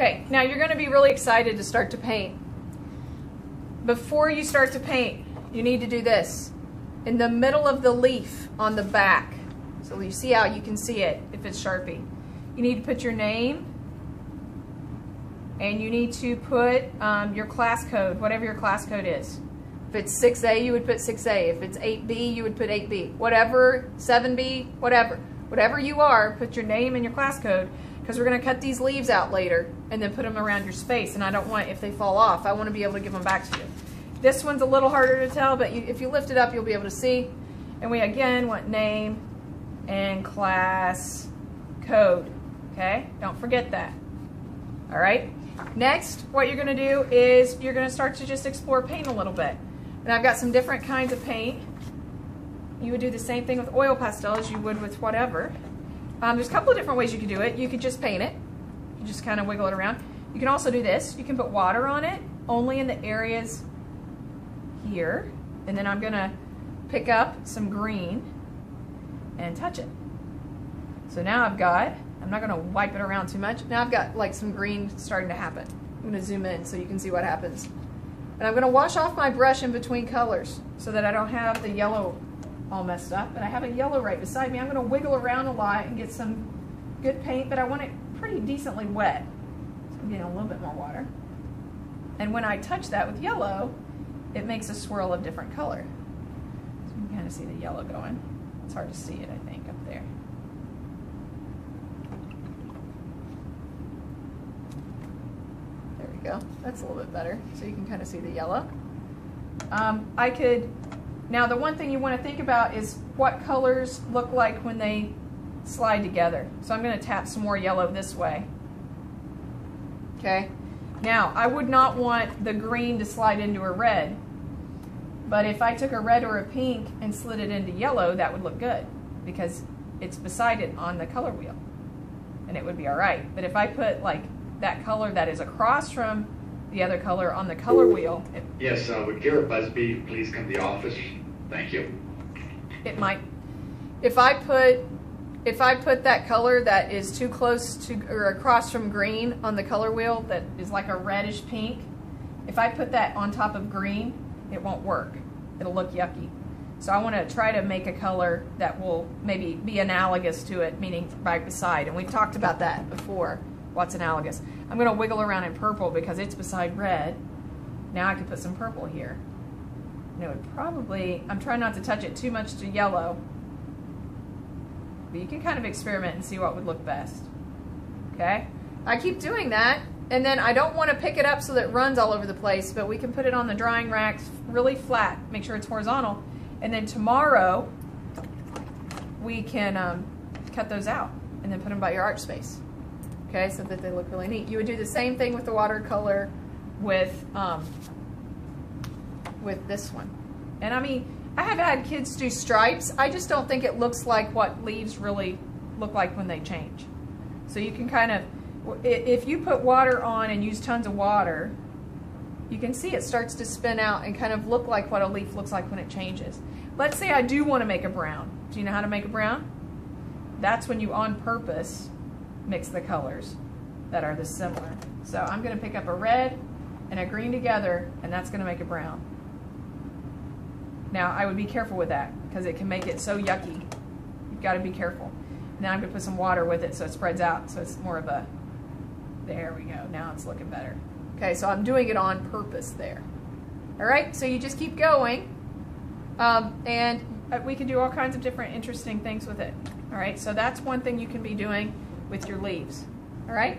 Okay, now you're going to be really excited to start to paint. Before you start to paint, you need to do this. In the middle of the leaf on the back, so you see how you can see it if it's Sharpie, you need to put your name, and you need to put your class code, whatever your class code is. If it's 6A, you would put 6A. If it's 8B, you would put 8B. Whatever, 7B, whatever. Whatever you are, put your name and your class code, because we're going to cut these leaves out later and then put them around your space, and I don't want, if they fall off, I want to be able to give them back to you. This one's a little harder to tell, but if you lift it up, you'll be able to see. And we again want name and class code, okay? Don't forget that, all right? Next, what you're going to do is you're going to start to just explore paint a little bit. And I've got some different kinds of paint. You would do the same thing with oil pastel as you would with whatever. There's a couple of different ways you could do it. You could just paint it. You just kind of wiggle it around. You can also do this. You can put water on it, only in the areas here. And then I'm going to pick up some green and touch it. So now I've got, I'm not going to wipe it around too much. Now I've got like some green starting to happen. I'm going to zoom in so you can see what happens. And I'm going to wash off my brush in between colors so that I don't have the yellow all messed up. And I have a yellow right beside me. I'm going to wiggle around a lot and get some good paint, but I want it pretty decently wet. So I'm getting a little bit more water. And when I touch that with yellow, it makes a swirl of different color. So you can kind of see the yellow going. It's hard to see it, I think, up there. There we go. That's a little bit better. So you can kind of see the yellow. I could, now the one thing you want to think about is what colors look like when they slide together. So I'm going to tap some more yellow this way. Okay. Now, I would not want the green to slide into a red, but if I took a red or a pink and slid it into yellow, that would look good because it's beside it on the color wheel, and it would be all right. But if I put like that color that is across from the other color on the color wheel, yes, would Garrett Busby please come to the office? Thank you. It might. If I put that color that is too close to or across from green on the color wheel that is like a reddish pink, if I put that on top of green, it won't work. It'll look yucky. So I want to try to make a color that will maybe be analogous to it, meaning right beside. And we've talked about that before, what's analogous. I'm going to wiggle around in purple because it's beside red. Now I can put some purple here. And it would probably, I'm trying not to touch it too much to yellow, but you can kind of experiment and see what would look best. Okay? I keep doing that, and then I don't want to pick it up so that it runs all over the place, but we can put it on the drying rack really flat, make sure it's horizontal, and then tomorrow we can cut those out and then put them by your art space. Okay, so that they look really neat. You would do the same thing with the watercolor with this one. And I mean, I have had kids do stripes. I just don't think it looks like what leaves really look like when they change. So you can kind of, if you put water on and use tons of water, you can see it starts to spin out and kind of look like what a leaf looks like when it changes. Let's say I do want to make a brown. Do you know how to make a brown? That's when you on purpose mix the colors that are this similar. So I'm going to pick up a red and a green together, and that's going to make a brown. Now, I would be careful with that because it can make it so yucky. You've got to be careful. And then I'm going to put some water with it so it spreads out, so it's more of a, there we go, now it's looking better. Okay, so I'm doing it on purpose there. All right, so you just keep going, and we can do all kinds of different interesting things with it. All right, so that's one thing you can be doing with your leaves. All right?